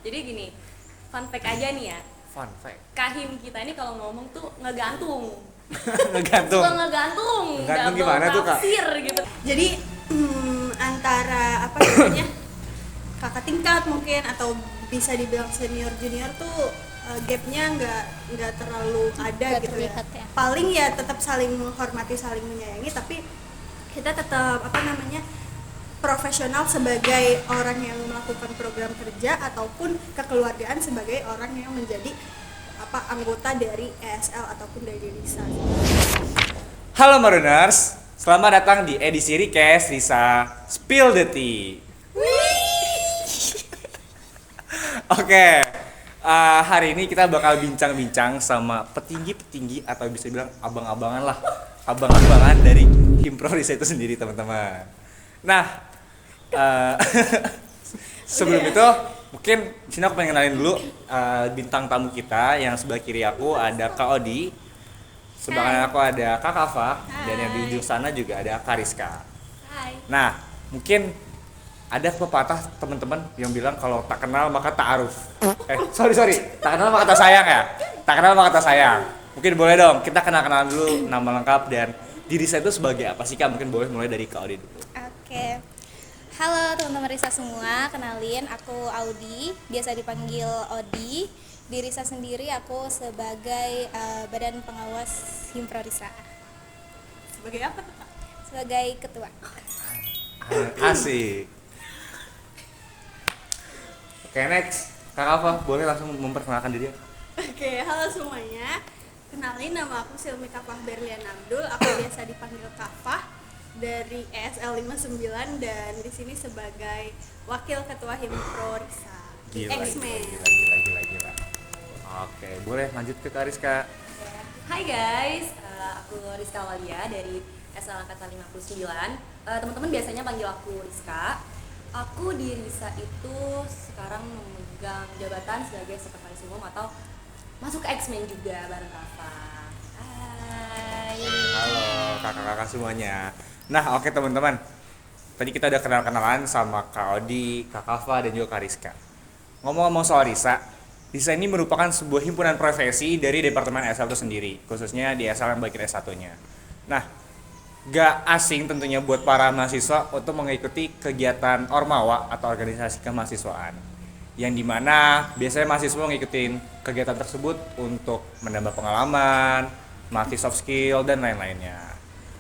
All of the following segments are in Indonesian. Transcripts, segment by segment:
Jadi gini, fun fact aja nih ya. Fun fact. Kahim kita ini kalau ngomong tuh ngegantung. Ngegantung. Suka ngegantung. Ngegantung double gimana tuh, Kak? tafsir gitu. Jadi antara apa namanya kakak tingkat mungkin atau bisa dibilang senior junior tuh gapnya nggak terlalu ada Nggak gitu ya. terlihat ya. Paling ya tetap saling menghormati, saling menyayangi, tapi kita tetap apa namanya profesional sebagai orang yang melakukan program kerja ataupun kekeluargaan sebagai orang yang menjadi apa anggota dari ESL ataupun dari RISA. Halo Maruners, selamat datang di edisi Recast Risa Spill the Tea. Oke, hari ini kita bakal bincang-bincang sama petinggi-petinggi atau bisa bilang abang-abangan lah, abang-abangan dari Himpro Risa itu sendiri teman-teman. Nah, sebelum itu mungkin sini aku pengen kenalin dulu bintang tamu kita. Yang sebelah kiri aku ada Kak Odi, sebelah kanan aku ada Kak Kafa, dan yang di ujung sana juga ada Kak Rizka. Hai. Nah, mungkin ada pepatah teman-teman yang bilang kalau tak kenal maka ta'aruf. Sorry, tak kenal maka tak sayang ya. Tak kenal maka tak sayang. Mungkin boleh dong kita kenal-kenalan dulu nama lengkap dan diri saya itu sebagai apa sih Kak? Mungkin boleh mulai dari Kak Odi dulu. Oke. Halo teman-teman Risa semua, kenalin aku Audi, biasa dipanggil Odi. Di Risa sendiri aku sebagai badan pengawas Himpro Risa. Sebagai apa tuh Kak? Sebagai ketua. Asik. Oke, next. Kak Kafa, boleh langsung memperkenalkan diri ya? Oke, halo semuanya. Kenalin, nama aku Silmi Kafah Berlian Abdul. Aku biasa dipanggil Kafah dari ESL 59 dan di sini sebagai wakil ketua Himpro Risa. X-Men. Gila. Oke, boleh lanjut ke Kak Rizka. Hai guys, aku Rizka Walia dari SL Angkatan 59. Teman-teman biasanya panggil aku Rizka. Aku di Risa itu sekarang memegang jabatan sebagai sekretaris umum atau masuk ke X-Men juga bareng Rafa. Hai. Halo kakak-kakak semuanya. Nah, oke teman-teman. Tadi kita udah kenal-kenalan sama Kak Odi, Kak Kafa, dan juga Kak Rizka. Ngomong-ngomong soal Risa, Risa ini merupakan sebuah himpunan profesi dari Departemen ESL itu sendiri, khususnya di ESL yang bagian S1-nya. Nah, gak asing tentunya buat para mahasiswa untuk mengikuti kegiatan Ormawa atau organisasi kemahasiswaan, yang dimana biasanya mahasiswa mengikuti kegiatan tersebut untuk menambah pengalaman, melatih soft skill, dan lain-lainnya.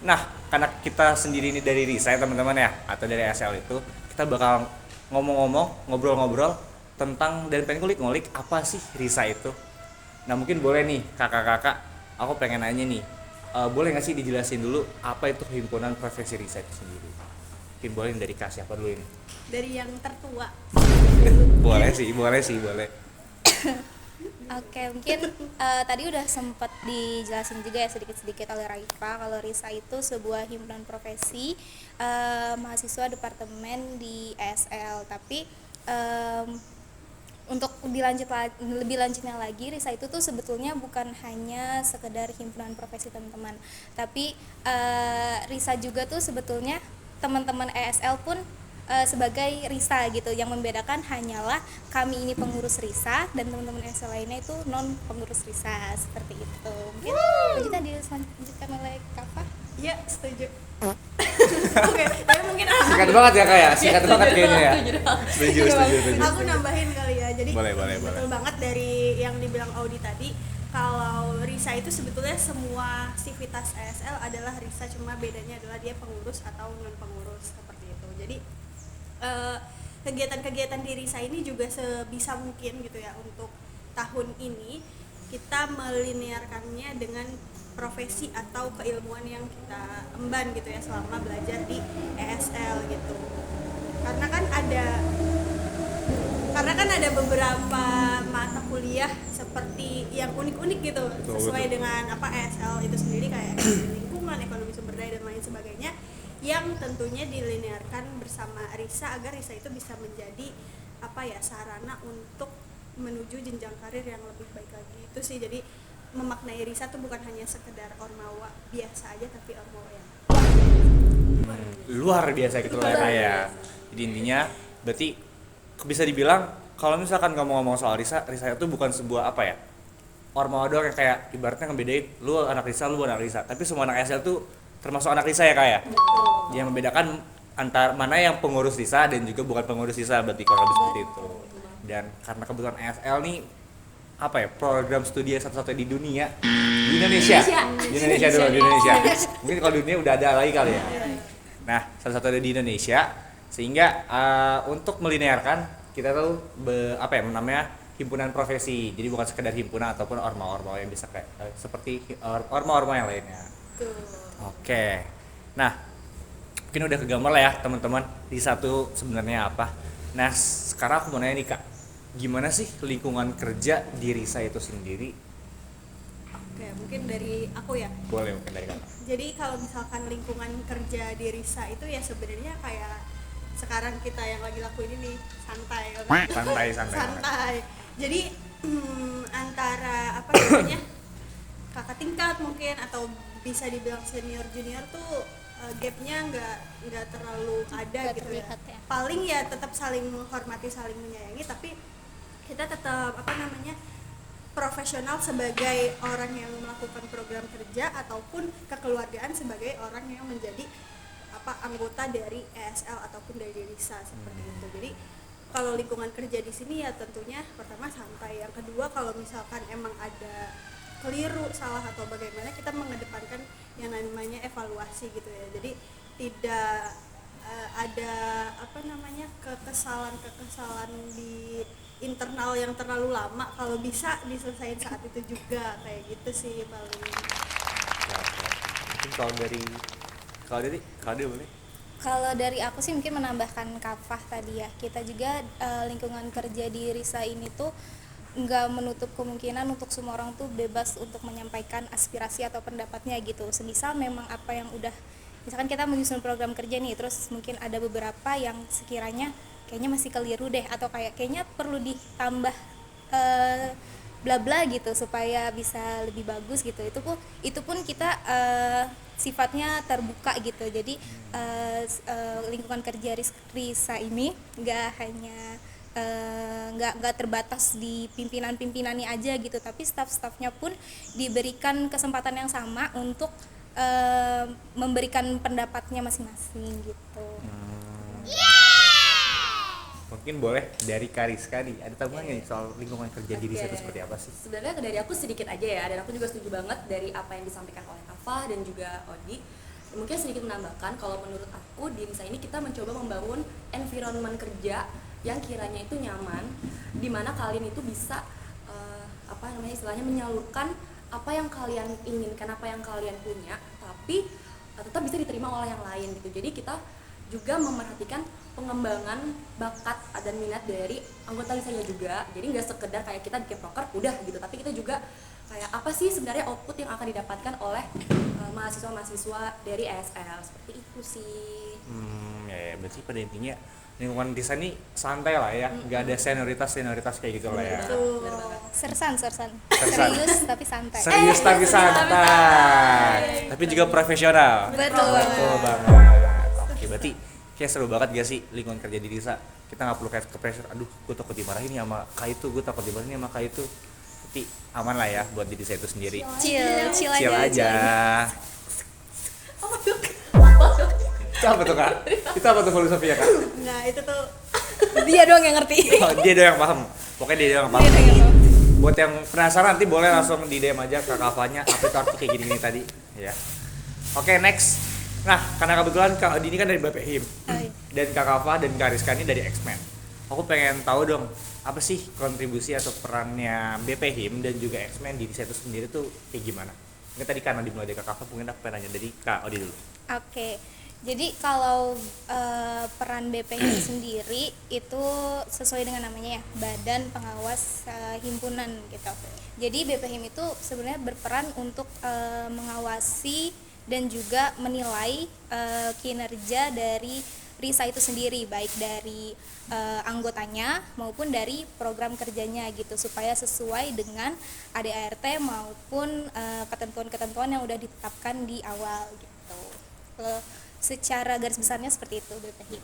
Nah, karena kita sendiri ini dari Risa ya teman-teman ya, atau dari ESL itu, kita bakal ngomong-ngomong, ngobrol-ngobrol tentang dan pengen ngulik-ngulik apa sih Risa itu. Nah, mungkin boleh nih kakak-kakak, aku pengen nanya nih, boleh nggak sih dijelasin dulu apa itu himpunan profesi Risa itu sendiri? Mungkin boleh dari Kak siapa dulu ini? Dari yang tertua. boleh. Oke, mungkin tadi udah sempat dijelasin juga ya sedikit-sedikit oleh Raifa kalau Risa itu sebuah himpunan profesi mahasiswa departemen di ESL. Tapi untuk lebih lanjutnya lagi, Risa itu tuh sebetulnya bukan hanya sekedar himpunan profesi teman-teman, tapi Risa juga tuh sebetulnya teman-teman ESL pun sebagai Risa gitu. Yang membedakan hanyalah kami ini pengurus Risa dan teman-teman ESL lainnya itu non pengurus Risa, seperti itu. Mungkin dilanjutkan oleh Kafa. Iya, setuju. Oke, tapi mungkin Singkat banget ya Kak ya? Singkat banget kayaknya ya? Setuju. aku nambahin kali ya. Jadi Boleh. betul banget dari yang dibilang Audi tadi, kalau Risa itu sebetulnya semua sivitas ESL adalah Risa, cuma bedanya adalah dia pengurus atau non pengurus seperti itu. Jadi kegiatan-kegiatan di Risa ini juga sebisa mungkin gitu ya, untuk tahun ini kita melinearkannya dengan profesi atau keilmuan yang kita emban gitu ya selama belajar di ESL gitu. Karena kan ada beberapa mata kuliah seperti yang unik-unik gitu, sesuai dengan apa ESL itu sendiri, kayak ekonomi lingkungan, ekonomi sumber daya dan lain sebagainya, yang tentunya dilinearkan bersama Risa agar Risa itu bisa menjadi apa ya, sarana untuk menuju jenjang karir yang lebih baik lagi. Itu sih, jadi memaknai Risa tuh bukan hanya sekedar Ormawa biasa aja, tapi Ormawa yang Luar biasa gitu lah ya. Jadi intinya berarti bisa dibilang kalau misalkan ngomong-ngomong soal Risa itu bukan sebuah apa ya, ormawa doang yang kayak ibaratnya ngebedain lu anak Risa, lu anak Risa, tapi semua anak SL tuh termasuk anak Risa ya kak ya. Yang membedakan antar mana yang pengurus Risa dan juga bukan pengurus Risa, berarti kurang lebih seperti itu. Dan karena kebetulan SL nih apa ya, program studi satu-satunya di dunia, di Indonesia dulu, di Indonesia. Mungkin kalau dunia udah ada lagi kali ya. Nah, satu-satunya di Indonesia, sehingga untuk melinearkan kita tuh apa ya namanya, himpunan profesi. Jadi bukan sekedar himpunan ataupun orma-orma yang bisa kayak seperti orma-orma yang lainnya. Oke. Nah, mungkin udah kegambar lah ya teman-teman Risa tuh sebenarnya apa. Nah, sekarang aku mau nanya nih Kak, gimana sih lingkungan kerja di Risa itu sendiri? Oke, mungkin dari aku ya. Boleh mungkin dari Kakak. Jadi kalau misalkan lingkungan kerja di Risa itu ya sebenarnya kayak sekarang kita yang lagi lakuin ini santai kan? Santai. Jadi antara apa namanya, kakak tingkat mungkin atau bisa dibilang senior junior tuh gapnya nggak terlalu ada Nggak gitu ya. terlihat ya. Paling ya tetap saling menghormati, saling menyayangi, tapi kita tetap apa namanya, profesional sebagai orang yang melakukan program kerja ataupun kekeluargaan sebagai orang yang menjadi apa anggota dari ESL ataupun dari Risa seperti itu. Jadi kalau lingkungan kerja di sini ya tentunya pertama santai. Yang kedua kalau misalkan emang ada keliru, salah atau bagaimana, kita mengedepankan yang namanya evaluasi gitu ya. Jadi tidak ada apa namanya kekesalan di internal yang terlalu lama, kalau bisa diselesaikan saat itu juga, kayak gitu sih paling. Mungkin kalau dari boleh. Kalau dari aku sih mungkin menambahkan Kafah tadi ya, kita juga lingkungan kerja di Risa ini tuh nggak menutup kemungkinan untuk semua orang tuh bebas untuk menyampaikan aspirasi atau pendapatnya gitu. Semisal memang apa yang udah, misalkan kita menyusun program kerja nih, terus mungkin ada beberapa yang sekiranya kayaknya masih keliru deh, atau kayaknya perlu ditambah bla bla gitu supaya bisa lebih bagus gitu. Itu pun kita sifatnya terbuka gitu. Jadi lingkungan kerja Risa ini nggak hanya nggak terbatas di pimpinan-pimpinannya aja gitu, tapi staff-staffnya pun diberikan kesempatan yang sama untuk memberikan pendapatnya masing-masing gitu. Mungkin boleh dari Kariska nih, ada tambahan nggak soal lingkungan kerja di Risa itu seperti apa sih? Sebenarnya dari aku sedikit aja ya, dan aku juga setuju banget dari apa yang disampaikan oleh Kafah dan juga Odi. Mungkin sedikit menambahkan, kalau menurut aku di Risa ini kita mencoba membangun environment kerja yang kiranya itu nyaman, dimana kalian itu bisa apa namanya istilahnya menyalurkan apa yang kalian inginkan, apa yang kalian punya, tapi tetap bisa diterima oleh yang lain gitu. Jadi kita juga memerhatikan pengembangan bakat dan minat dari anggota Risanya juga. Jadi nggak sekedar kayak kita bikin proker udah gitu, tapi kita juga kayak apa sih sebenarnya output yang akan didapatkan oleh mahasiswa-mahasiswa dari ESL, seperti itu sih. Ya berarti pada intinya lingkungan Risa ini santai lah ya, nggak ada senioritas kayak gitu lah ya. Bener banget. Sersan. Serius tapi santai. Serius tapi santai, tapi juga profesional. Betul banget. Oke, berarti kayak seru banget gak sih lingkungan kerja di Risa? Kita nggak perlu kayak ke pressure, aduh gue takut dimarahin nih sama kak itu, gue takut dimarahin sama kak itu. Tapi aman lah ya buat diri saya itu sendiri. Chill aja. Itu apa tuh kak? Itu apa tuh filosofinya kak? Nah itu tuh Dia doang yang ngerti. Oh, dia doang yang paham. Pokoknya dia doang yang paham. Buat yang penasaran nanti boleh langsung di DM aja ke Kavanya apa itu arti kayak gini tadi ya. Oke, next. Nah, karena kebetulan Kak Odi ini kan dari BPHIM dan Kak Kava dan Kak Rizka ini dari X-Men. Aku pengen tahu dong, apa sih kontribusi atau perannya BPHIM dan juga X-Men di Risa itu sendiri tuh kayak gimana? Ini tadi karena dimulai dari Kak Kava, mungkin aku pengen nanya dari Kak Odi dulu. Oke. Jadi kalau peran BPHIM sendiri itu sesuai dengan namanya ya, Badan Pengawas Himpunan gitu. Jadi BPHIM itu sebenarnya berperan untuk mengawasi dan juga menilai kinerja dari Risa itu sendiri, baik dari anggotanya maupun dari program kerjanya gitu, supaya sesuai dengan ADART maupun ketentuan-ketentuan yang udah ditetapkan di awal gitu. Secara garis besarnya seperti itu BPHIM.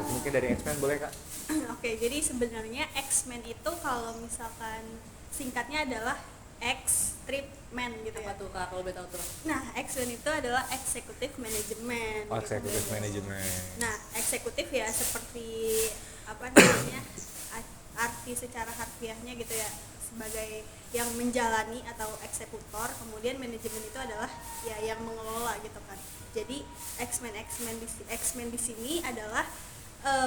Mungkin dari X-Men boleh Kak? Oke, jadi sebenarnya X-Men itu kalau misalkan singkatnya adalah X Trip Man gitu ya. Apa tuh Kak, kalau boleh tahu tuh? Nah, X-Men itu adalah Executive Management. Oh, gitu. executive management. Nah, eksekutif ya seperti apa namanya arti secara harfiahnya gitu ya, sebagai yang menjalani atau eksekutor. Kemudian manajemen itu adalah ya yang mengelola gitu kan. Jadi X-Men di sini adalah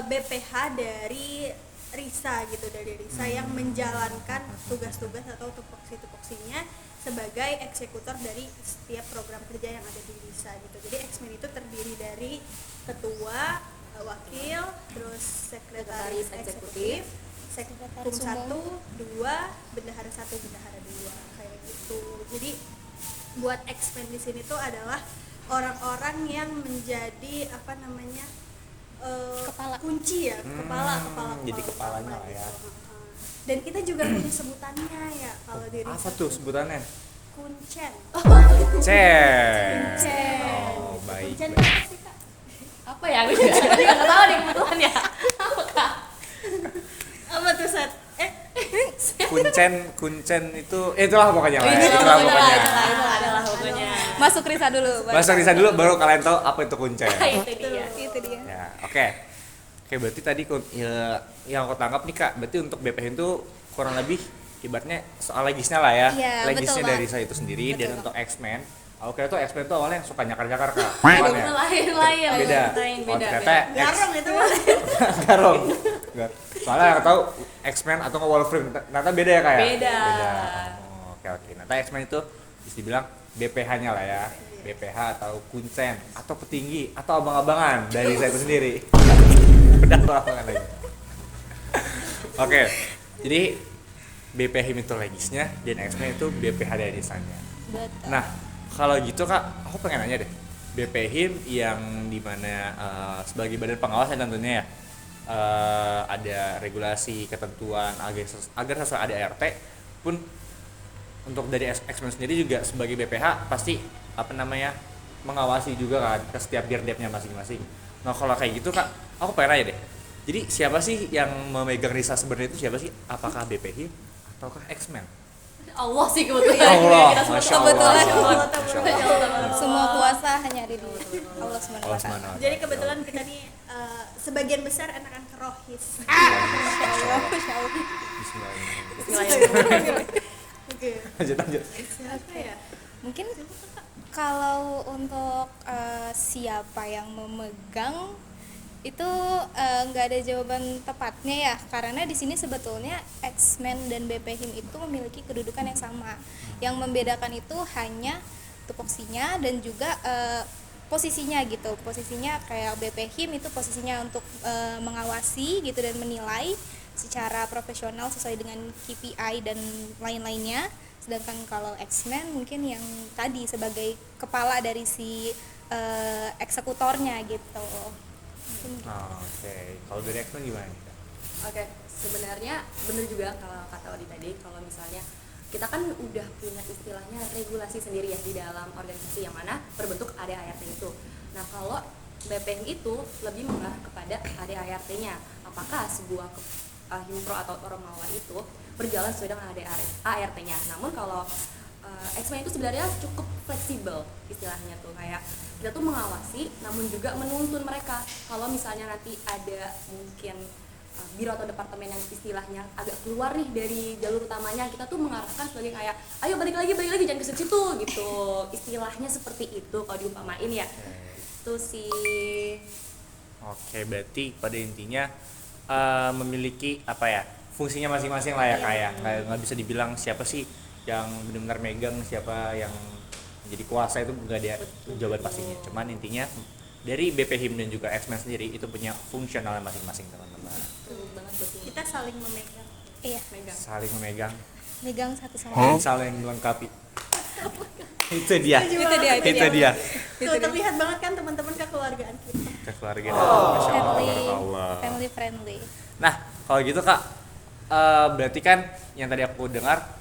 BPH dari Risa gitu, dari Risa yang menjalankan tugas-tugas atau tupoksi-tupoksinya sebagai eksekutor dari setiap program kerja yang ada di Risa gitu. Jadi X-Men itu terdiri dari ketua, wakil, terus sekretaris eksekutif, Sekretaris sekretaris 1, 2, bendahara 1, bendahara 2 kayak gitu. Jadi buat X-Men di sini tuh adalah orang-orang yang menjadi apa namanya Kepala. kunci ya, kepala jadi kepalanya lah ya. gitu. Dan kita juga punya sebutannya ya kalau di Apa Risa tuh sebutannya? kuncen. Kuncen. Kuncen. Oh, baik. Kuncen baik. apa sih Kak? Apa ya? Gue juga nggak tahu deh kebetulan ya. Apa Kak? Apa tuh Sat? Kuncen itu itulah pokoknya lah. Itulah Itulah pokoknya. pokoknya. Itu adalah pokoknya. Masuk Risa dulu. Bahasa Risa dulu baru kalian tahu apa itu kuncen. Itu dia. Itu dia. Ya, oke. Oke, berarti tadi ya, yang aku tangkap nih Kak, berarti untuk BPH itu kurang lebih ibaratnya soal legisnya lah ya. Iya, Legisnya betul, dari Bang. saya itu sendiri. Betul, Dan Bang. untuk X-Men, aku kira tuh X-Men tuh awalnya yang suka nyakar-nyakar Kak. Itu Awalnya. lain. Beda. Beda. Oh, ternyata Garong itu mah. Garong. Enggak. Soalnya aku tahu X-Men atau nggak Wolverine, ternyata beda ya Kak ya? Beda. Oh, oke. Ternyata X-Men itu bisa dibilang BPH-nya lah ya. BPH atau kuncen atau petinggi atau abang-abangan dari saya itu sendiri. Udah abang-abangan lagi. Oke. Jadi BPH itu legisnya dan X-Men itu BPH dari desanya. Betul. Nah, kalau gitu Kak, aku pengen nanya deh. BPHIM yang dimana sebagai badan pengawas ya tentunya ya, ada regulasi, ketentuan agar sesuai ADART pun untuk dari X-Men sendiri juga sebagai BPH pasti apa namanya mengawasi juga kan ke setiap dirdepnya masing-masing. Nah kalau kayak gitu Kak, aku pengen nanya deh. Jadi siapa sih yang memegang Risa sebenarnya itu siapa sih? Apakah BPHIM ataukah X-Men? Allah sih kebetulan. Allah, Kita semua Masya tahu. Allah. Kebetulan. Masya Allah. Semua kuasa hanya ada di Allah SWT. Allah SWT. Jadi kebetulan kita nih sebagian besar anak-anak rohis. Masya Allah. Bismillahirrahmanirrahim. Oke. Lanjut. Siapa ya? Mungkin kalau untuk siapa yang memegang itu nggak ada jawaban tepatnya ya, karena di sini sebetulnya X-Men dan BPHIM itu memiliki kedudukan yang sama. Yang membedakan itu hanya tupoksinya dan juga posisinya gitu. Posisinya kayak BPHIM itu posisinya untuk mengawasi gitu dan menilai secara profesional sesuai dengan KPI dan lain-lainnya. Sedangkan kalau X-Men mungkin yang tadi sebagai kepala dari si eksekutornya gitu. Oke, kalau dari X-Men gimana nih Kak? Oke, sebenarnya bener juga kalau kata Odi tadi, kalau misalnya kita kan udah punya istilahnya regulasi sendiri ya di dalam organisasi yang mana berbentuk ADART itu. Nah kalau BPM itu lebih mengarah kepada ADART-nya. Apakah sebuah himpro atau ormawa itu berjalan sesuai dengan ADART-nya. Namun kalau X-Men itu sebenarnya cukup fleksibel istilahnya tuh, kayak kita tuh mengawasi namun juga menuntun mereka. Kalau misalnya nanti ada mungkin biro atau departemen yang istilahnya agak keluar nih dari jalur utamanya, kita tuh mengarahkan sebagai kayak ayo balik lagi jangan ke situ gitu, istilahnya seperti itu kalau diumpamain ya. Itu sih. Oke, berarti pada intinya memiliki apa ya, fungsinya masing-masing lah ya kayak nggak bisa dibilang siapa sih yang benar-benar megang, siapa yang menjadi kuasa, itu nggak ada jawaban pastinya. Cuman intinya dari BPHIM dan juga X-Men sendiri itu punya fungsional masing-masing teman-teman. Seru banget buat ini. Kita saling memegang. Iya, Megang. Saling memegang, megang satu sama lain. saling melengkapi. Itu dia. Itu dia. Tuh terlihat banget kan teman-teman kekeluargaan kita. Keluarga. Masya Allah, Family, barakallah. family friendly. Nah, kalau gitu Kak, berarti kan yang tadi aku dengar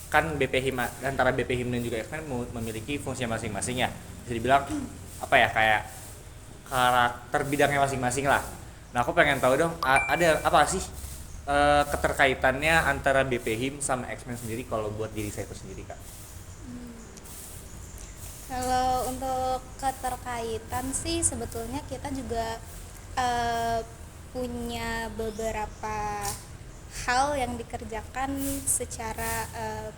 kan BPHIM, antara BPHIM dan juga X-Men memiliki fungsi masing-masing ya. Bisa dibilang apa ya, kayak karakter bidangnya masing-masing lah. Nah aku pengen tahu dong, ada apa sih keterkaitannya antara BPHIM sama X-Men sendiri kalau buat diri saya itu sendiri, Kak? Kalau untuk keterkaitan sih sebetulnya kita juga punya beberapa hal yang dikerjakan secara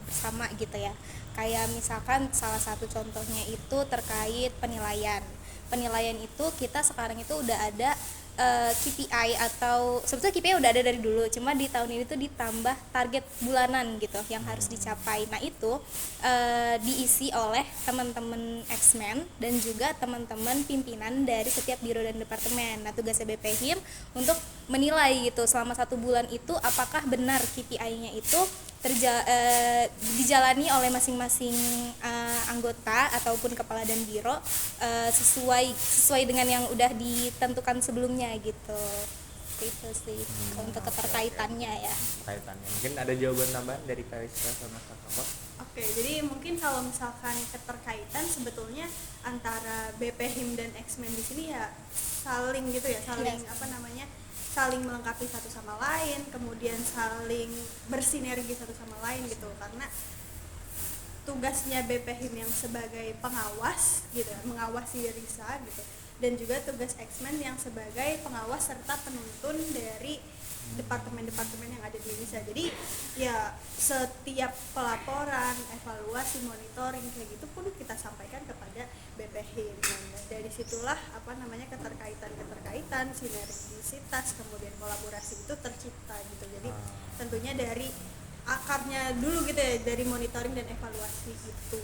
bersama gitu ya. Kayak misalkan salah satu contohnya itu terkait penilaian. Penilaian itu kita sekarang itu udah ada KPI atau sebetulnya KPI udah ada dari dulu, cuma di tahun ini tuh ditambah target bulanan gitu yang harus dicapai. Nah itu diisi oleh teman-teman X-Men dan juga teman-teman pimpinan dari setiap biro dan departemen. Nah tugasnya BPHIM untuk menilai gitu selama 1 bulan itu apakah benar KPI-nya itu dijalani oleh masing-masing anggota ataupun kepala dan biro sesuai dengan yang udah ditentukan sebelumnya gitu. Itu sih kalau untuk keterkaitannya ya. Kaitannya. Mungkin ada jawaban tambahan dari Karissa sama Kak Kafa? Oke, jadi mungkin kalau misalkan keterkaitan sebetulnya antara BPHIM dan X-Men di sini ya saling gitu ya, saling saling melengkapi satu sama lain, kemudian saling bersinergi satu sama lain gitu. Karena tugasnya BPHIM yang sebagai pengawas gitu, mengawasi Risa gitu, dan juga tugas X-Men yang sebagai pengawas serta penuntun dari departemen-departemen yang ada di Risa. Jadi ya setiap pelaporan, evaluasi, monitoring kayak gitu pun kita sampaikan kepada BPHIM. Nah, dari situlah keterkaitan, sinergisitas, kemudian kolaborasi itu tercipta gitu. Jadi tentunya dari akarnya dulu gitu ya, dari monitoring dan evaluasi itu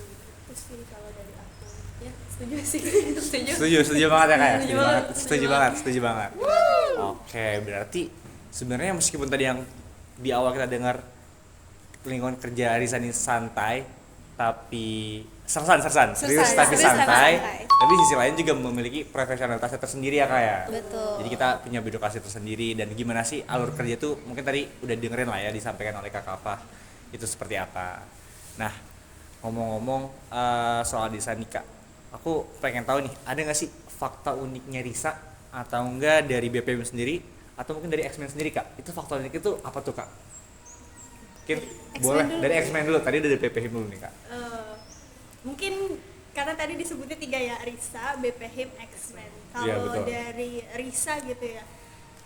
sih kalau dari aku. Ya, setuju sih. Setuju banget ya, Kak? Setuju Setuju banget. Oke, berarti sebenarnya meskipun tadi yang di awal kita dengar lingkungan kerja Risa ini santai, tapi serius tapi santai. Tapi sisi lain juga memiliki profesionalitasnya tersendiri ya, Kak ya. Betul. Jadi kita punya birokrasi tersendiri, dan gimana sih alur kerja tuh mungkin tadi udah dengerin lah ya disampaikan oleh Kak Kafa itu seperti apa. Nah, ngomong-ngomong soal desain nih, Kak, aku pengen tahu nih, ada nggak sih fakta uniknya Risa atau enggak dari BPM sendiri atau mungkin dari X-Men sendiri, Kak? Itu fakta unik itu apa tuh, Kak? Mungkin boleh dulu. dari X-Men dulu, tadi dari BPM dulu nih, Kak. Mungkin karena tadi disebutnya 3 ya, Risa, BPHIM, X-Men. Iya, Kalau betul. dari Risa gitu ya,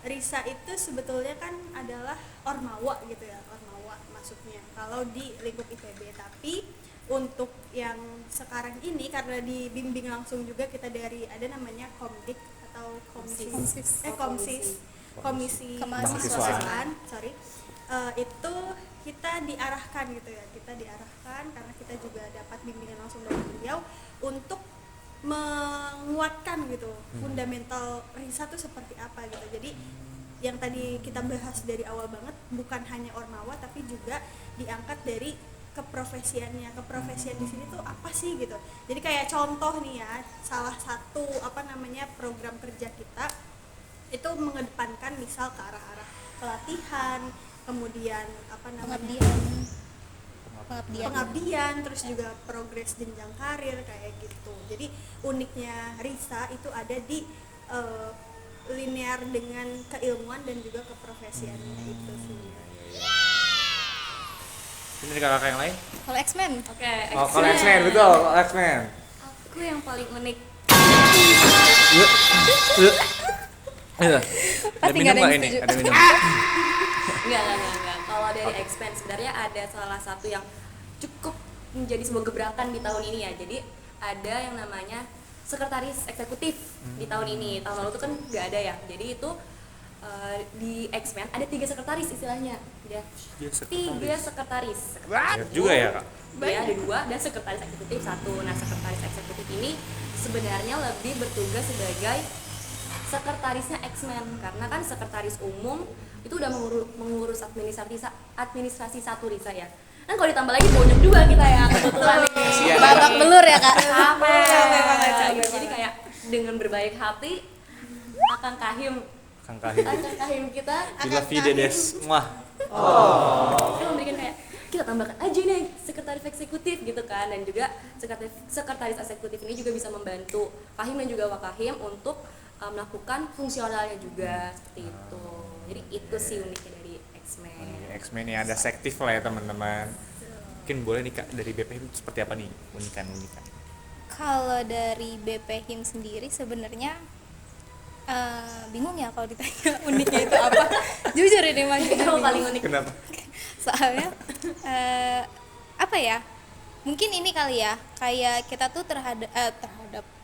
Risa itu sebetulnya kan adalah ormawa gitu ya, ormawa masuknya kalau di lingkup IPB. Tapi untuk yang sekarang ini karena dibimbing langsung juga kita dari ada namanya Komdik atau komisi Kemahasiswaan. itu kita diarahkan gitu ya, karena kita juga dapat bimbingan langsung dari beliau untuk menguatkan gitu fundamental Risa tuh seperti apa gitu. Jadi yang tadi kita bahas dari awal banget bukan hanya ormawa tapi juga diangkat dari keprofesian di sini tuh apa sih gitu. Jadi kayak contoh nih ya, salah satu program kerja kita itu mengedepankan misal ke arah-arah pelatihan, kemudian pengabdian, terus juga progres jenjang karir kayak gitu. Jadi uniknya Risa itu ada di linear dengan keilmuan dan juga keprofesiannya itu sih. Ini dari kakak yang lain? Kalau X-Men Oke, Kalau X-Men, betul, X-Men. aku yang paling unik. Ada Pasti minum nggak ada nggak yang ini? setuju. Ada minum? Enggak. Kalau dari X-Men sebenarnya ada salah satu yang cukup menjadi sebuah gebrakan di tahun ini ya. Jadi ada yang namanya sekretaris eksekutif di tahun ini. Tahun lalu itu kan nggak ada ya. Jadi itu di X-Men ada 3 sekretaris istilahnya. Ya. 3 sekretaris. Banyak juga ya, Kak? Dia ada 2 dan sekretaris eksekutif 1. Nah, sekretaris eksekutif ini sebenarnya lebih bertugas sebagai sekretarisnya X-Men, karena kan sekretaris umum itu udah mengurus administrasi satu Risa ya. Kan kalau ditambah lagi banyak juga kita ya kebetulan nih. babak belur ya kak. Capek banget. Jadi kayak dengan berbaik hati Akang Kahim kita Bila Videdes, wah. kita memberikan kayak kita tambahkan aja nih sekretaris eksekutif gitu kan, dan juga sekretaris eksekutif ini juga bisa membantu Kahim dan juga Wakahim untuk melakukan fungsionalnya juga seperti itu. Jadi itu sih uniknya dari X-Men. X-Men ini ada sektif lah ya teman-teman. Mungkin boleh nih Kak dari BPHIM seperti apa nih unikan. Kalau dari BPHIM sendiri sebenarnya bingung ya kalau ditanya uniknya itu apa. Jujur ini mah Yang paling unik. Kenapa? Soalnya apa ya? Mungkin ini kali ya, kayak kita tuh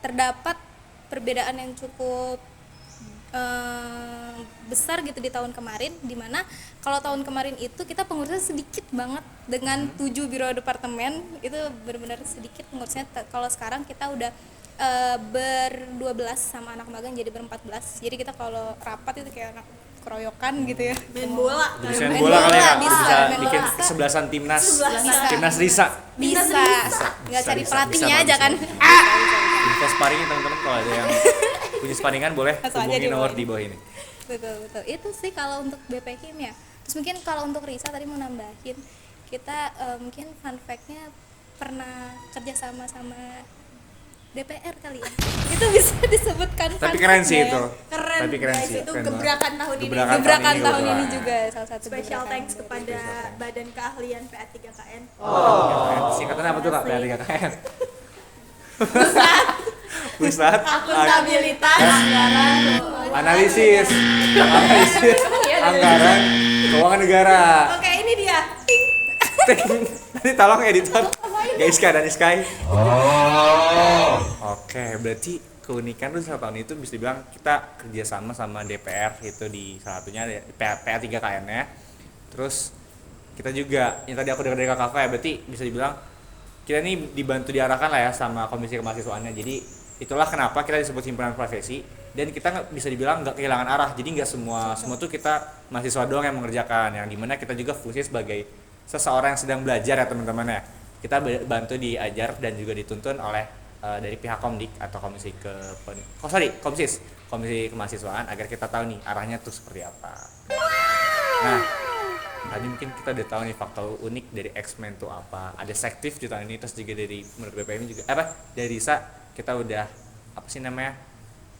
terdapat perbedaan yang cukup besar gitu di tahun kemarin, dimana kalau tahun kemarin itu kita pengurusnya sedikit banget dengan 7 biro departemen, itu benar-benar sedikit pengurusnya. Kalau sekarang kita udah ber-12 sama anak magang jadi ber-14, jadi kita kalau rapat itu kayak anak keroyokan gitu ya, main bola Bisa Main bola kali ya, bola, bisa, bisa main bikin bola. sebelasan timnas Sebelasan. Risa. bisa nggak cari pelatihnya aja kan. Info sparringnya teman-teman kalau ada yang punya sparingan boleh Langsung aja hubungi nomor dibawain. di bawah ini. Betul itu sih kalau untuk BPKIM ya. Terus mungkin kalau untuk Risa tadi mau nambahin, kita mungkin fun fact-nya pernah kerja sama DPR kali ya. Itu bisa disebutkan fun Tapi keren fact sih nggak itu. ya? keren Tapi keren guys, sih. itu Keren gebrakan tahun ini. Gebrakan Gebrakan tahun tahun ini ini juga salah satu Special gebrakan thanks dari- kepada Badan Keahlian PA3KN. Singkatan apa tuh Kak? Asli. Dari KKN. Pusat Akuntabilitas Analisis Anggaran Keuangan Negara. Oke, ini dia. Nanti tolong editor Iska dan Iskai. Oke, berarti keunikan tuh satu tahun itu bisa dibilang kita kerjasama sama DPR itu di salah satunya PA3KN ya. Terus kita juga yang tadi aku dengar dari Kak Kafa ya, berarti bisa dibilang kita ini dibantu diarahkan lah ya sama komisi kemahasiswaannya. Jadi itulah kenapa kita disebut himpunan profesi dan kita bisa dibilang nggak kehilangan arah. Jadi nggak semua tuh kita mahasiswa doang yang mengerjakan, yang dimana kita juga fungsi sebagai seseorang yang sedang belajar ya teman-teman ya. Kita bantu diajar dan juga dituntun oleh dari pihak Komdik atau komisi kemahasiswaan agar kita tahu nih arahnya tuh seperti apa. Nah, tadi mungkin kita udah tahu nih faktor unik dari X-Men tuh apa. Ada sektif di tahun ini, terus juga dari menurut BPM juga dari Risa kita udah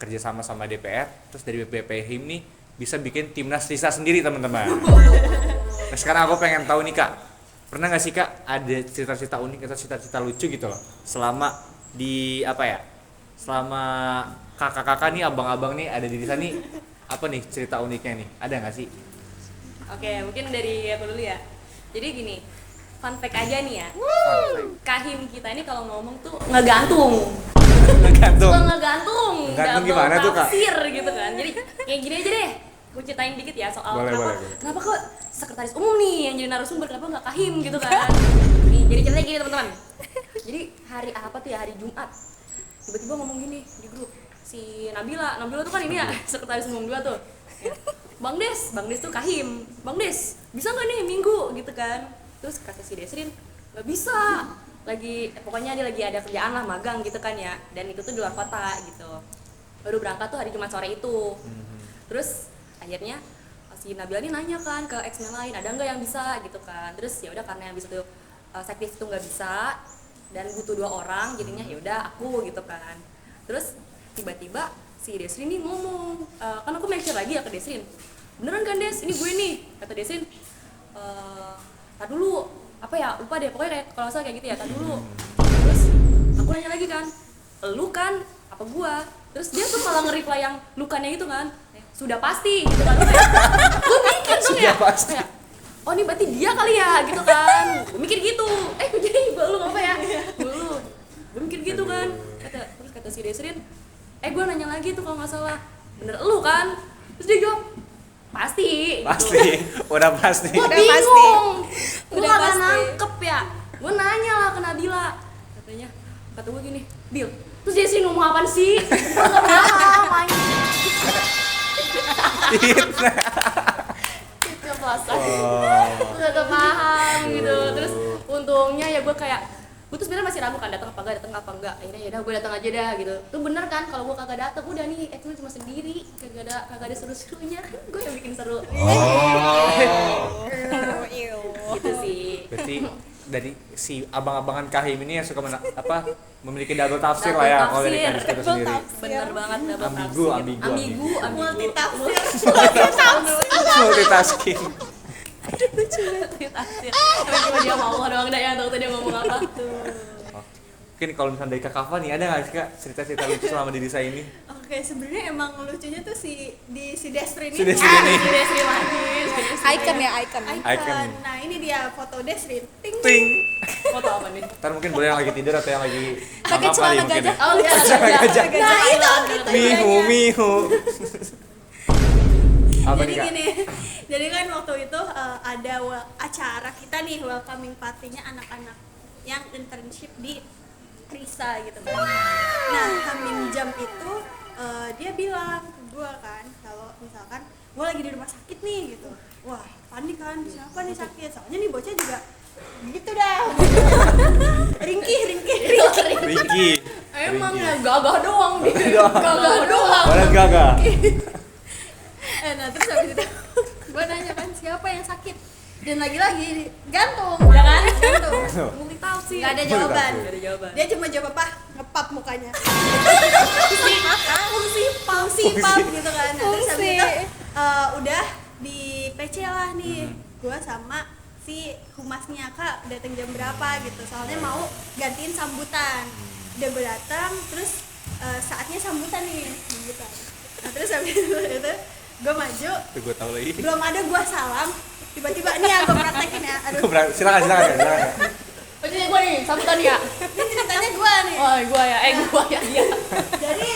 kerja sama DPR, terus dari BPHIM nih bisa bikin timnas Risa sendiri teman-teman. Nah sekarang aku pengen tahu nih Kak, pernah nggak sih Kak ada cerita-cerita unik atau cerita-cerita lucu gitu loh selama selama kakak-kakak nih, abang-abang nih ada di Risa nih, apa nih cerita uniknya nih, ada nggak sih? Oke, mungkin dari aku dulu ya. Jadi gini, fun fact aja nih ya. Kahim kita ini kalau ngomong tuh ngegantung. Ngegantung. Suka ngegantung. Ngegantung double gimana tuh, Kak? tafsir gitu kan. Jadi kayak gini aja deh. Gue ceritain dikit ya soal Boleh. kenapa kok sekretaris umum nih yang jadi narasumber, kenapa nggak Kahim gitu kan. Nih, jadi ceritanya gini teman-teman. Jadi hari apa tuh ya, hari Jumat. Tiba-tiba ngomong gini di grup. Si Nabila tuh kan ini ya, sekretaris umum 2 tuh. Ya. Bang Des tuh Kahim. Bang Des, bisa nggak nih Minggu gitu kan? Terus kata si Desrin, nggak bisa. Pokoknya dia lagi ada kerjaan lah, magang gitu kan ya. Dan itu tuh di luar kota gitu. Baru berangkat tuh hari Jumat sore itu. Terus akhirnya si Nabila ini nanya kan ke X-Men lain, ada nggak yang bisa gitu kan. Terus ya udah karena yang bisa tuh sektif itu nggak bisa dan butuh 2 orang, jadinya ya udah aku gitu kan. Terus tiba-tiba si Desrin nih ngomong, kan aku mention lagi ya ke Desrin, beneran kan Des, ini gue nih, kata Desrin. Tar dulu, apa ya, lupa deh, pokoknya kayak kalau salah kayak gitu ya, tar dulu. Terus aku nanya lagi kan, lu kan apa gua? Terus dia tuh malah nge-reply yang lukannya gitu kan, sudah pasti gitu kan. Gue mikir dong ya, Sudah pasti. kayak, oh ini berarti dia kali ya gitu kan. Gue mikir gitu, gue jadi lu apa ya, gue mikir gitu kan. Terus kata si Desrin, gue nanya lagi tuh kalau nggak salah, bener lu kan? Terus dia jawab, pasti Pasti, udah pasti. gue Udah bingung, gue Udah gak pasti. nangkep ya. Gue nanya lah ke Nabila, kata gue gini, Bil, terus dia sih ngomong apaan sih? Gue gak paham, anjing. Itu perasaan, gue gak paham gitu. Terus untungnya ya gue kayak, gue tuh sebenarnya masih ragu kan datang apa enggak. Akhirnya ya udah gue datang aja dah gitu. Tuh bener kan kalau gue kagak datang udah nih X-Men cuma sendiri, kagak ada seru-serunya. Gue yang bikin seru. Gitu sih. Berarti dari si abang-abangan Kahim ini yang suka memiliki double tafsir lah ya kalau dari Kariska itu sendiri. Bener banget, double Ambigu, tafsir. ambigu, Ambigu, multitafsir. Multitasking. multitafsir. Tapi cuma dia mau doang dah yang tahu tadi dia ngomong apa tuh. Mungkin kalau misalnya dari Kak Kafa nih, ada nggak sih Kak cerita-cerita lucu selama di Risa ini? Oke, sebenarnya emang lucunya tuh si Desrin Si ini. Desrin ini. Desri lagi. Icon ya, icon. Icon. Nah, ini dia foto Desrin. Ting. Ting. Foto apa nih? Ntar mungkin boleh yang lagi tidur atau yang lagi Pakai mangap kali celana mungkin ya. gajah. Oh iya, Celana gajah. Nah, itu Mihu, mihu. Apa Jadi nih Kak? gini, jadi kan waktu itu ada acara kita nih welcoming party-nya anak-anak yang internship di Risa gitu kan. Nah, hamin jam itu dia bilang ke gue kan kalau misalkan gue lagi di rumah sakit nih gitu. Wah, panik kan, siapa nih sakit? Soalnya nih bocah juga gitu dah. Ringkih. Ricky. Emang Ricky. ya gagah doang nih. doang. Gagah doang. Badan gagah. Nah terus habis itu gue nanya kan siapa yang sakit? Dan lagi-lagi gantung, Ya kan? gantung. Multitafsir. Nggak ada jawaban. Nggak ada jawaban. Dia cuma jawab apa? Ngepap mukanya. Fungsi Pap gitu kan. Nah, terus habis Fungsi. itu udah di PC lah nih. Gua sama si humasnya, Kak datang jam berapa gitu. Soalnya mau gantiin sambutan. Udah datang terus saatnya sambutan nih, sambutan. Nah, terus habis itu gua maju, Tuh gue tahu lagi. belum ada gua salam, tiba-tiba nih ya gua praktekin ya. Aduh, Silakan ya. Oh, ini gue nih, sambutan ya? ini ceritanya gua nih. Oh, gue ya. Gue ya, iya. Jadi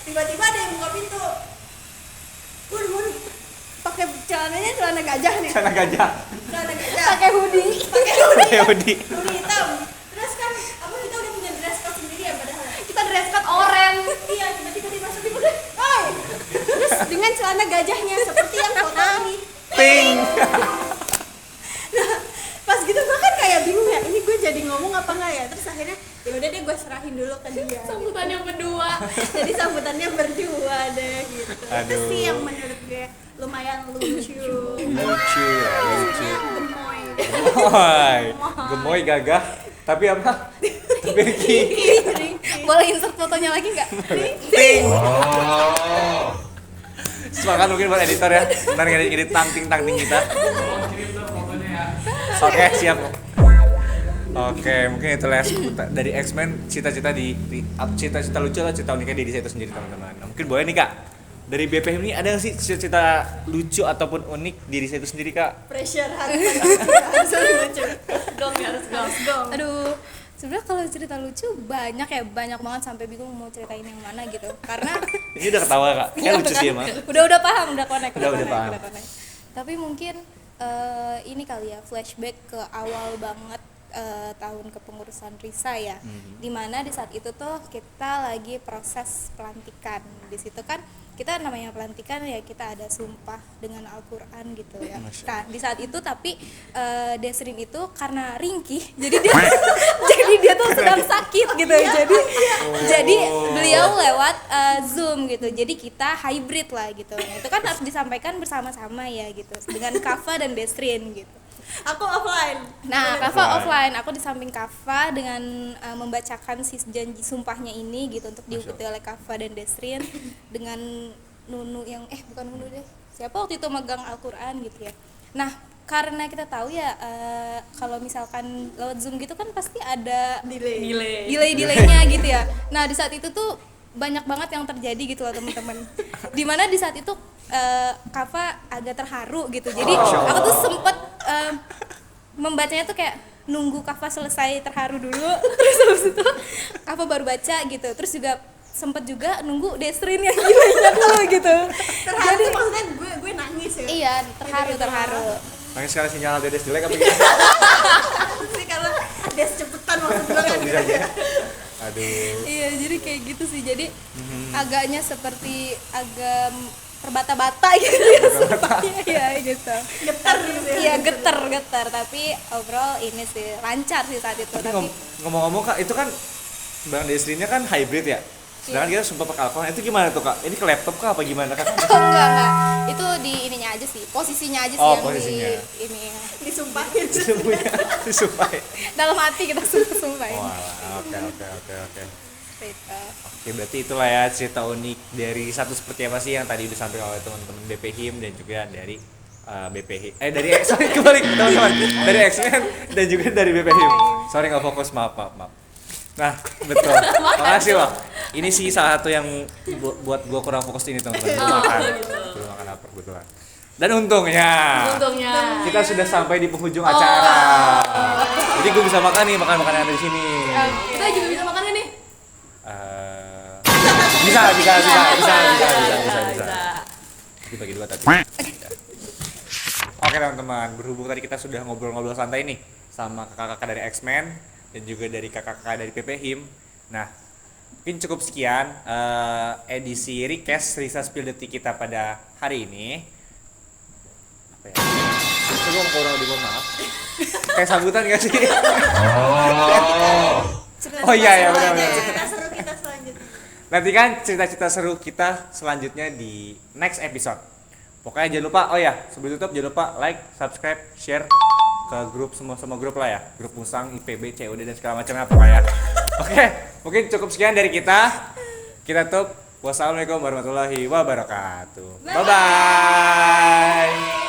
tiba-tiba ada yang buka pintu. Waduh, pakai celananya celana gajah nih. Celana gajah. Celana gajah. Pakai hoodie. Kayak Odi. Hoodie hitam. Terus kan apa kita udah punya dress code sendiri ya padahal. Kita dress code oranye. Iya, tiba-tiba dimasukin udah. Oi. Terus dengan celana gajahnya seperti yang foto ini. Ting. Nah, pas gitu gue kan kayak bingung ya, ini gue jadi ngomong apa enggak ya. Terus akhirnya ya udah deh gue serahin dulu ke dia. Sambutan yang kedua. Jadi sambutannya berdua deh gitu. Itu Aduh. sih yang menurut gue lumayan lucu. Lucu ya, lucu. Gemoy. Gemoy. Gemoy gagah. Tapi apa? Tapi Ricky. Boleh insert fotonya lagi nggak? Ting. Semangat mungkin buat editor ya. Ntar ngedit tang ting kita. Oke, siap. Oke, mungkin itu lah dari X-Men, cita-cita cita-cita lucu lah, cita uniknya di Risa itu sendiri teman-teman. Nah, mungkin boleh nih Kak, dari BPM ini ada nggak sih cita-cita lucu ataupun unik di Risa itu sendiri Kak? Pressure harus lucu. Gong ya, harus gong. Gong. Aduh, sebenarnya kalau cerita lucu banyak banget sampai bingung mau ceritain yang mana gitu. Karena Ini udah ketawa Kak, kayak lucu sih emang. udah paham, udah connect, Udah paham. connect. Tapi mungkin ini kali ya flashback ke awal banget tahun kepengurusan Risa ya, dimana di saat itu tuh kita lagi proses pelantikan. Di situ kan kita namanya pelantikan ya, kita ada sumpah dengan Al-Quran gitu ya. Nah di saat itu tapi Desrin itu karena ringkih jadi dia jadi dia tuh sedang sakit gitu. Jadi beliau lewat Zoom gitu, jadi kita hybrid lah gitu. Nah, itu kan harus disampaikan bersama-sama ya gitu dengan Kafa dan Desrin gitu. Aku offline. Nah, Kafa offline, aku di samping Kafa dengan membacakan si janji sumpahnya ini gitu untuk diikuti oleh Kafa dan Desrin dengan Nunu yang bukan Nunu deh. Siapa waktu itu megang Al-Qur'an gitu ya. Nah, karena kita tahu ya kalau misalkan lewat Zoom gitu kan pasti ada delay-nya gitu ya. Nah, di saat itu tuh banyak banget yang terjadi gitu loh teman-teman. Dimana di saat itu Kafa agak terharu gitu. Jadi aku tuh sempet membacanya tuh kayak nunggu Kafa selesai terharu dulu, terus habis itu Kafa baru baca gitu. Terus juga sempet juga nunggu Desrin yang gilanya tuh gitu. Terharu tuh maksudnya gue nangis ya. Iya, terharu. Nangis karena sinyal Dedes jelek apa gimana? Sih kalau des cepetan maksud gue kan. Bisa aja. Aduh. Iya, jadi kayak gitu sih. Jadi agaknya seperti agak terbata-bata gitu ya sumpahnya ya gitu. Getar gitu ya. Iya, getar, tapi overall ini sih lancar sih saat itu. Tapi Tapi ngomong-ngomong Kak, itu kan Bang Desrinnya kan hybrid ya? Sedangkan kita sumpah pakai Al-Quran, itu gimana tuh Kak? Ini ke laptop kah apa gimana Kak? enggak. Itu di ininya aja sih, posisinya aja sih Oh, yang posisinya. di ini. Disumpah disumpahin. Disumpahin. Dalam hati kita sumpahin. Wah, oke. Gitu. Oke, berarti itulah ya cerita unik dari satu seperti apa sih yang tadi udah disampaikan oleh teman-teman BP HIM dan juga dari BP HIM. Dari sorry kembali teman-teman. Dari X-Men dan juga dari BP HIM. Sorry nggak fokus, maaf. Nah, betul. Makasih loh. Ini sih salah satu yang buat gua kurang fokus ini teman-teman. Belum makan apa kebetulan. Dan untungnya kita sudah sampai di penghujung acara. Jadi gue bisa makan nih, makan-makanan dari sini. Kita juga bisa makan nih. Bisa. Dibagi dua tadi. Oke teman-teman, berhubung tadi kita sudah ngobrol-ngobrol santai nih sama kakak-kakak dari X-Men dan juga dari kakak-kakak dari PP HIM. Nah, mungkin cukup sekian edisi Request Risa Spill Detik kita pada hari ini. Apa ya? Gue mau kurang lebih maaf. Kayak sambutan gak sih? Oh iya benar. Cerita seru kita selanjutnya. Nantikan cerita-cerita seru kita selanjutnya di next episode. Pokoknya jangan lupa, sebelum tutup jangan lupa like, subscribe, share ke grup semua grup lah ya. Grup Musang, IPB, COD dan segala macamnya pokoknya. Oke, mungkin cukup sekian dari kita. Kita tutup. Wassalamualaikum warahmatullahi wabarakatuh. Bye bye.